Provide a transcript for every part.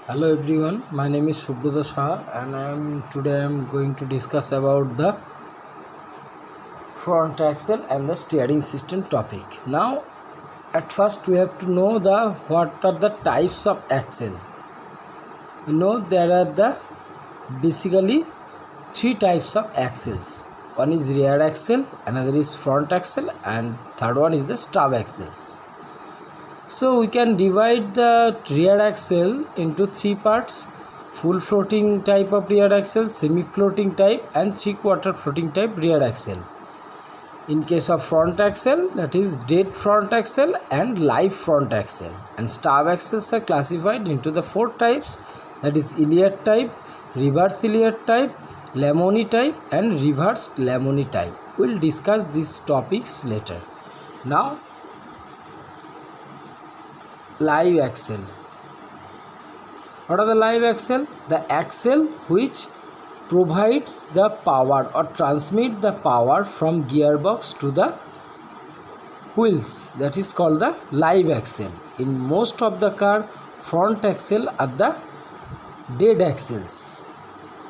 Hello everyone, my name is Subrata Shah and today I am going to discuss about the front axle and the steering system topic. Now at first we have to know what are the types of axle. There are basically three types of axles. One is rear axle, another is front axle, and third one is the stub axles. So we can divide the rear axle into three parts: full floating type of rear axle, semi floating type, and 3/4 floating type rear axle. In case of front axle, that is dead front axle and live front axle. And stub axles are classified into the four types, that is Elliott type, reverse Elliott type, Lamoni type, and reverse Lamoni type. We will discuss these topics later. Now live axle. What are the live axle? The axle which provides the power or transmit the power from gearbox to the wheels, that is called the live axle. In most of the car, front axle are the dead axles.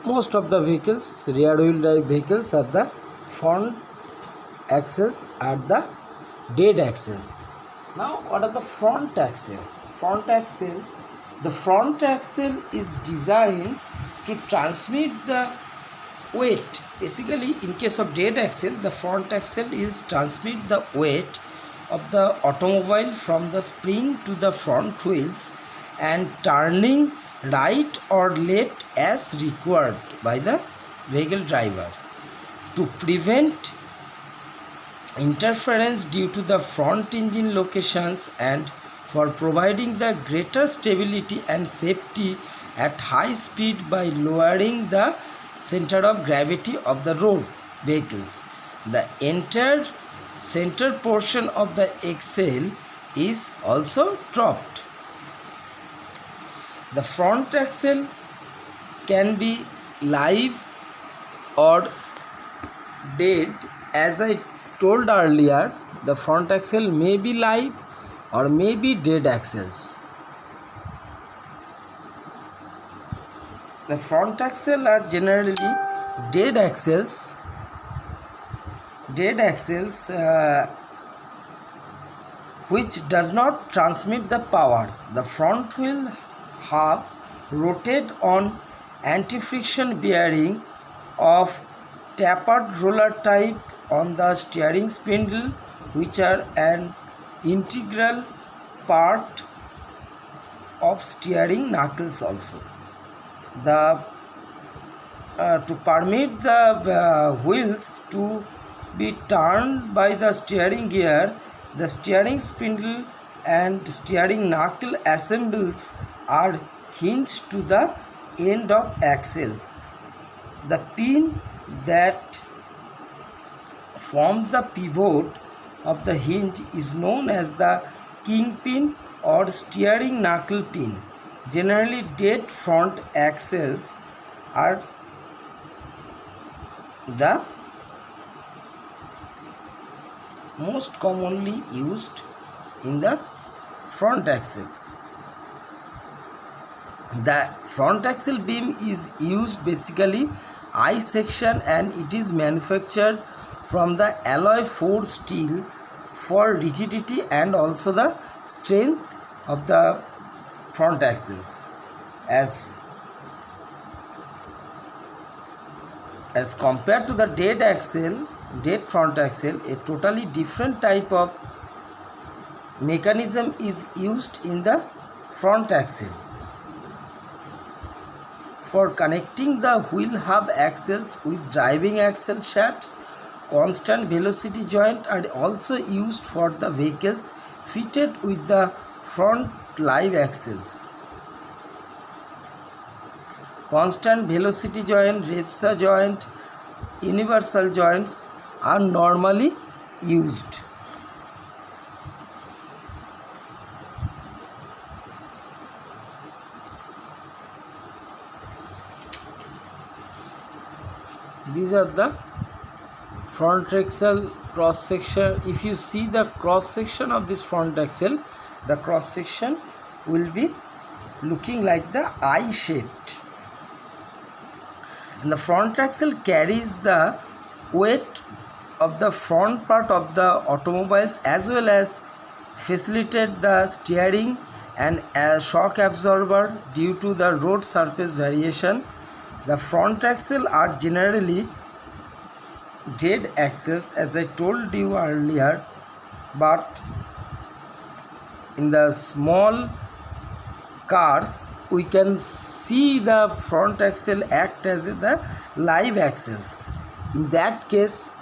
Most of the vehicles, rear wheel drive vehicles, are the front axles are the dead axles. Now what are the front axle? The front axle is designed to transmit the weight. Basically, in case of dead axle, the front axle is transmit the weight of the automobile from the spring to the front wheels and turning right or left as required by the vehicle driver to prevent interference due to the front engine locations and for providing the greater stability and safety at high speed by lowering the center of gravity of the road vehicles. The entire center portion of the axle is also dropped. The front axle can be live or dead. As I told earlier, the front axle may be live or may be dead axles. The front axle are generally dead axles. Which does not transmit the power. The front wheel hub rotate on anti-friction bearing of tapered roller type on the steering spindle, which are an integral part of steering knuckles also. To permit the wheels to be turned by the steering gear, the steering spindle and steering knuckle assembles are hinged to the end of axles. The pin that forms the pivot of the hinge is known as the kingpin or steering knuckle pin. Generally, dead front axles are the most commonly used in the front axle. The front axle beam is used basically I section, and it is manufactured from the alloy forged steel for rigidity and also the strength of the front axles. As compared to the dead front axle, a totally different type of mechanism is used in the front axle. For connecting the wheel hub axles with driving axle shafts, constant velocity joint are also used for the vehicles fitted with the front live axles. Constant velocity joint, Repsa joint, universal joints are normally used. These are the front axle cross section. If you see the cross section of this front axle, the cross section will be looking like the I shaped. And the front axle carries the weight of the front part of the automobiles as well as facilitate the steering and a shock absorber due to the road surface variation. The front axle are generally dead axles as I told you earlier, but in the small cars we can see the front axle act as the live axles. In that case,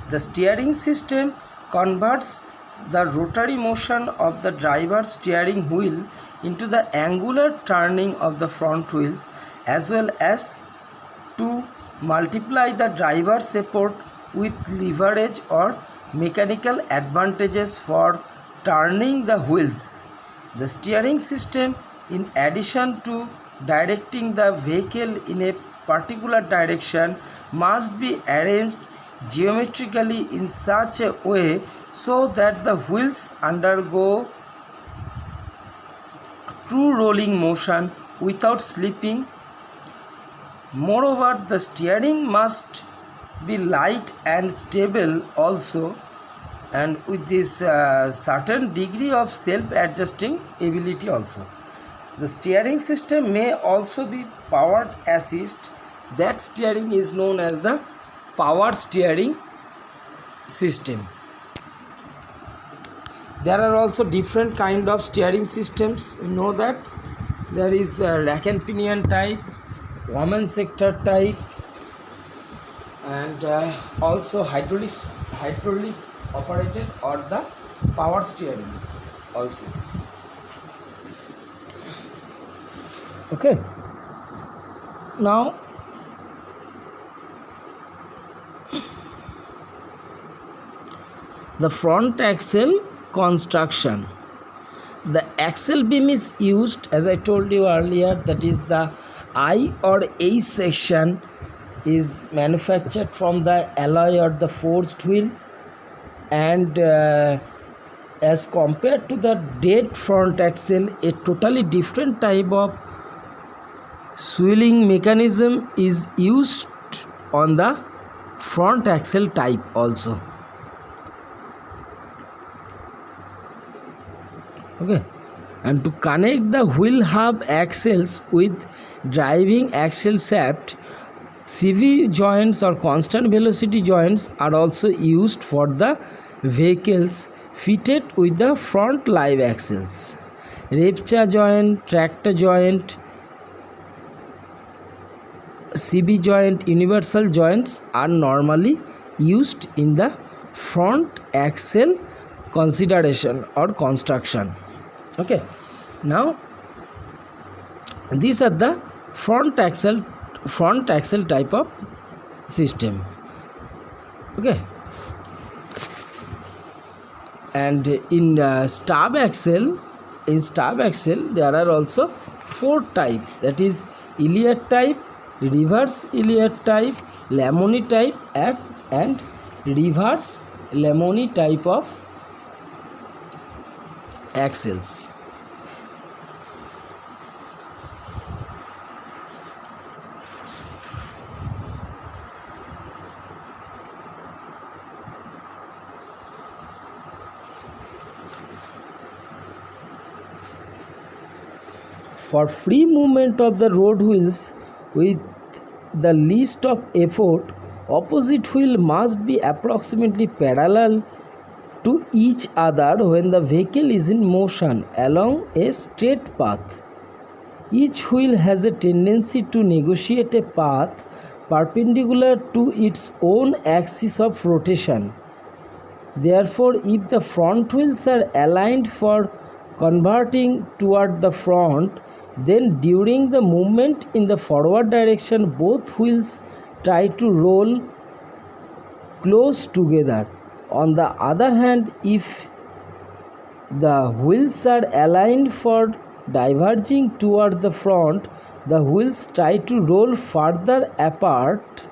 the steering system converts the rotary motion of the driver's steering wheel into the angular turning of the front wheels, as well as to multiply the driver's effort with leverage or mechanical advantages for turning the wheels. The steering system, in addition to directing the vehicle in a particular direction, must be arranged geometrically in such a way so that the wheels undergo true rolling motion without slipping. Moreover, the steering must be light and stable also, and with this certain degree of self-adjusting ability also. The steering system may also be powered assist. That steering is known as the power steering system. There are also different kind of steering systems. You know that there is rack and pinion type, woman sector type, and also hydraulic operated or the power steerings also. Okay, now the front axle construction. The axle beam is used, as I told you earlier, that is the I or A section is manufactured from the alloy or the forged wheel, and as compared to the dead front axle, a totally different type of swirling mechanism is used on the front axle type also. Okay, and to connect the wheel hub axles with driving axle shaft, CV joints or constant velocity joints are also used for the vehicles fitted with the front live axles. Repcha joint, tractor joint, CV joint, universal joints are normally used in the front axle consideration or construction. Okay, now these are the front axle type of system. Okay, and in stub axle there are also four type, that is Elliott type, reverse Elliott type, Lamoni type, and reverse Lamoni type of axles. For free movement of the road wheels with the least of effort, opposite wheel must be approximately parallel to each other when the vehicle is in motion along a straight path. Each wheel has a tendency to negotiate a path perpendicular to its own axis of rotation. Therefore, if the front wheels are aligned for converting toward the front, then during the movement in the forward direction, both wheels try to roll close together. On the other hand, if the wheels are aligned for diverging towards the front, the wheels try to roll further apart,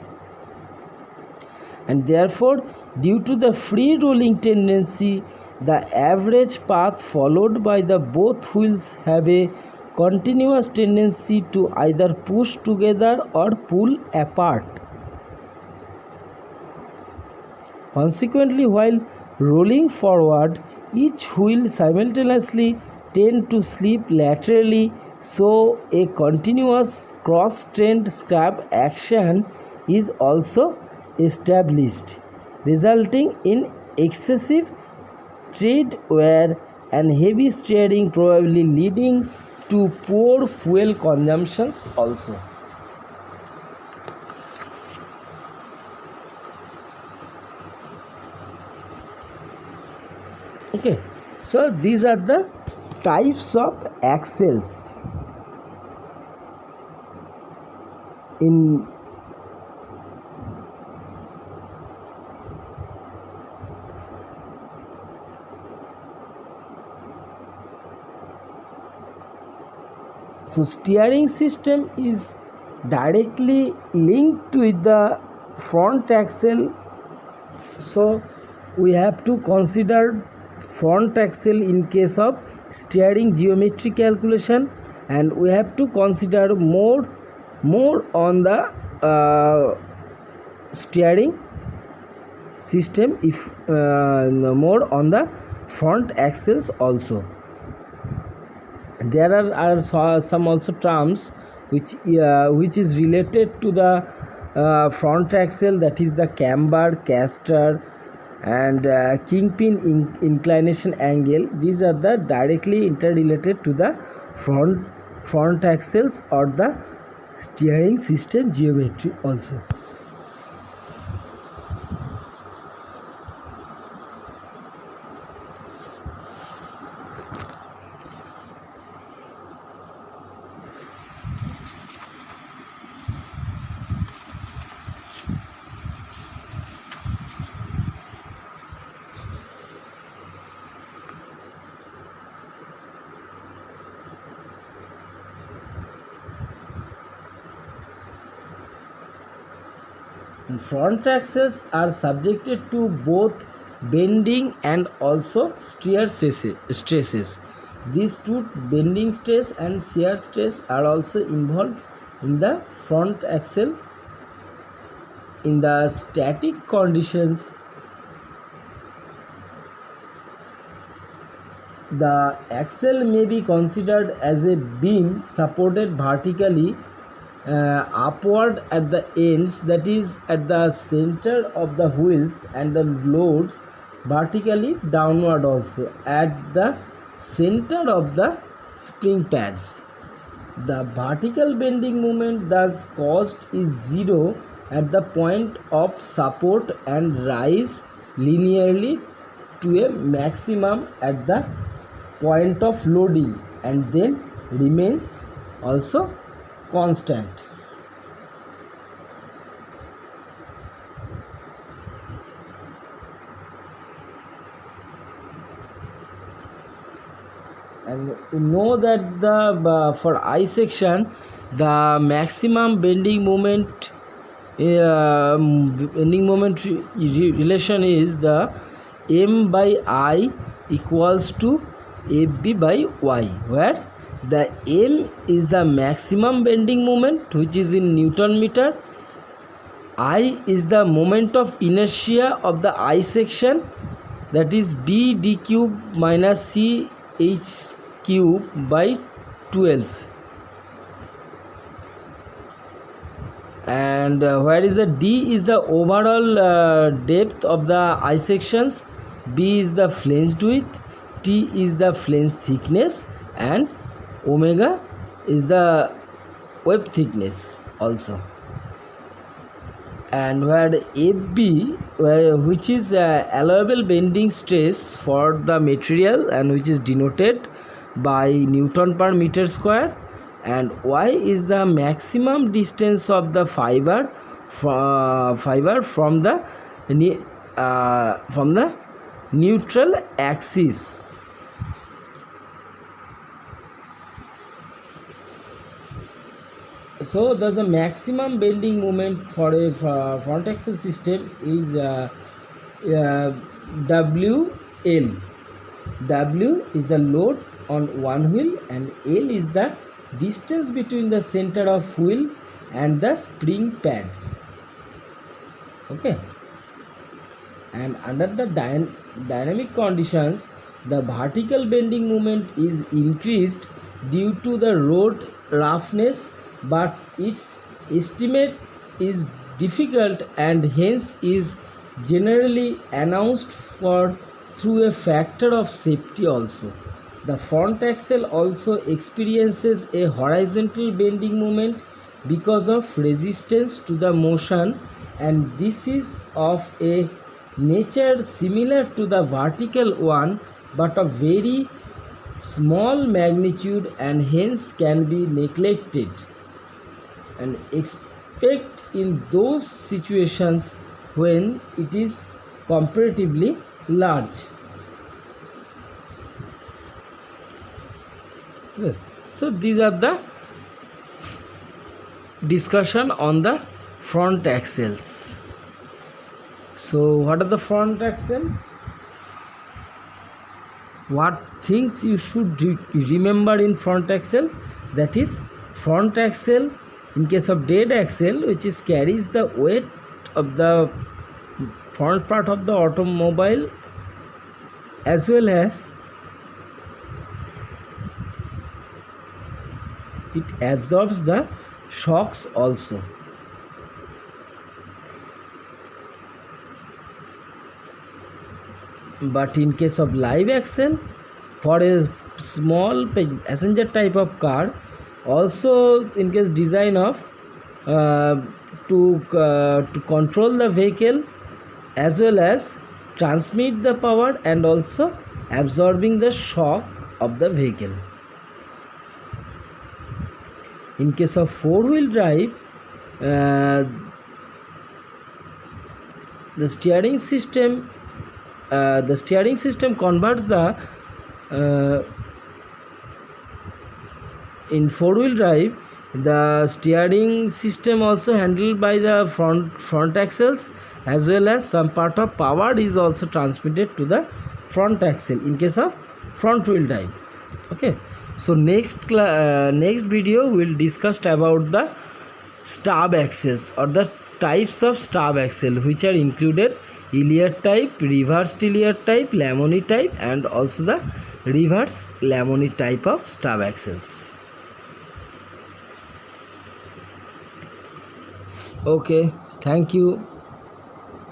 and therefore due to the free rolling tendency, the average path followed by the both wheels have a continuous tendency to either push together or pull apart. Consequently, while rolling forward, each wheel simultaneously tend to slip laterally, so a continuous cross-trained scrap action is also established, resulting in excessive tread wear and heavy steering, probably leading to poor fuel consumptions also. Okay, so these are the types of axles in so steering system is directly linked with the front axle, so we have to consider front axle in case of steering geometry calculation, and we have to consider more on the steering system if more on the front axles also. There are some also terms which is related to the front axle, that is the camber, caster, and kingpin inclination angle. These are the directly interrelated to the front axles or the steering system geometry also. Front axles are subjected to both bending and also shear stresses. These two, bending stress and shear stress, are also involved in the front axle. In the static conditions, the axle may be considered as a beam supported vertically upward at the ends, that is at the center of the wheels, and the loads vertically downward also at the center of the spring pads. The vertical bending moment thus caused is zero at the point of support and rise linearly to a maximum at the point of loading, and then remains also constant. And you know that the for I section, the maximum bending moment relation is the m by I equals to fb by y, where the m is the maximum bending moment, which is in Newton meter. I is the moment of inertia of the I section, that is b d cube minus c h cube by 12. And where is the d is the overall depth of the I sections, b is the flange width, t is the flange thickness, and omega is the web thickness also. And where the fb, which is allowable bending stress for the material, and which is denoted by Newton per meter square, and y is the maximum distance of the fiber from the neutral axis. So the maximum bending moment for a front axle system is WL. W is the load on one wheel and L is the distance between the center of wheel and the spring pads. Okay, and under the dynamic conditions, the vertical bending moment is increased due to the road roughness, but its estimate is difficult and hence is generally announced for through a factor of safety also. The front axle also experiences a horizontal bending moment because of resistance to the motion, and this is of a nature similar to the vertical one but of very small magnitude and hence can be neglected and expect in those situations when it is comparatively large. Okay. So these are the discussion on the front axles. So what are the front axle? What things you should remember in front axle? That is, front axle in case of dead axle, which is carries the weight of the front part of the automobile as well as it absorbs the shocks also. But in case of live axle, for a small passenger type of car, also in case design of to control the vehicle as well as transmit the power and also absorbing the shock of the vehicle. In case of four-wheel drive, the steering system converts the in four-wheel drive, the steering system also handled by the front axles as well as some part of power is also transmitted to the front axle in case of front wheel drive. Okay, so next video we'll discuss about the stub axles or the types of stub axle, which are included Elliott type, reversed Elliott type, Lamoni type, and also the reverse Lamoni type of stub axles. Okay, thank you.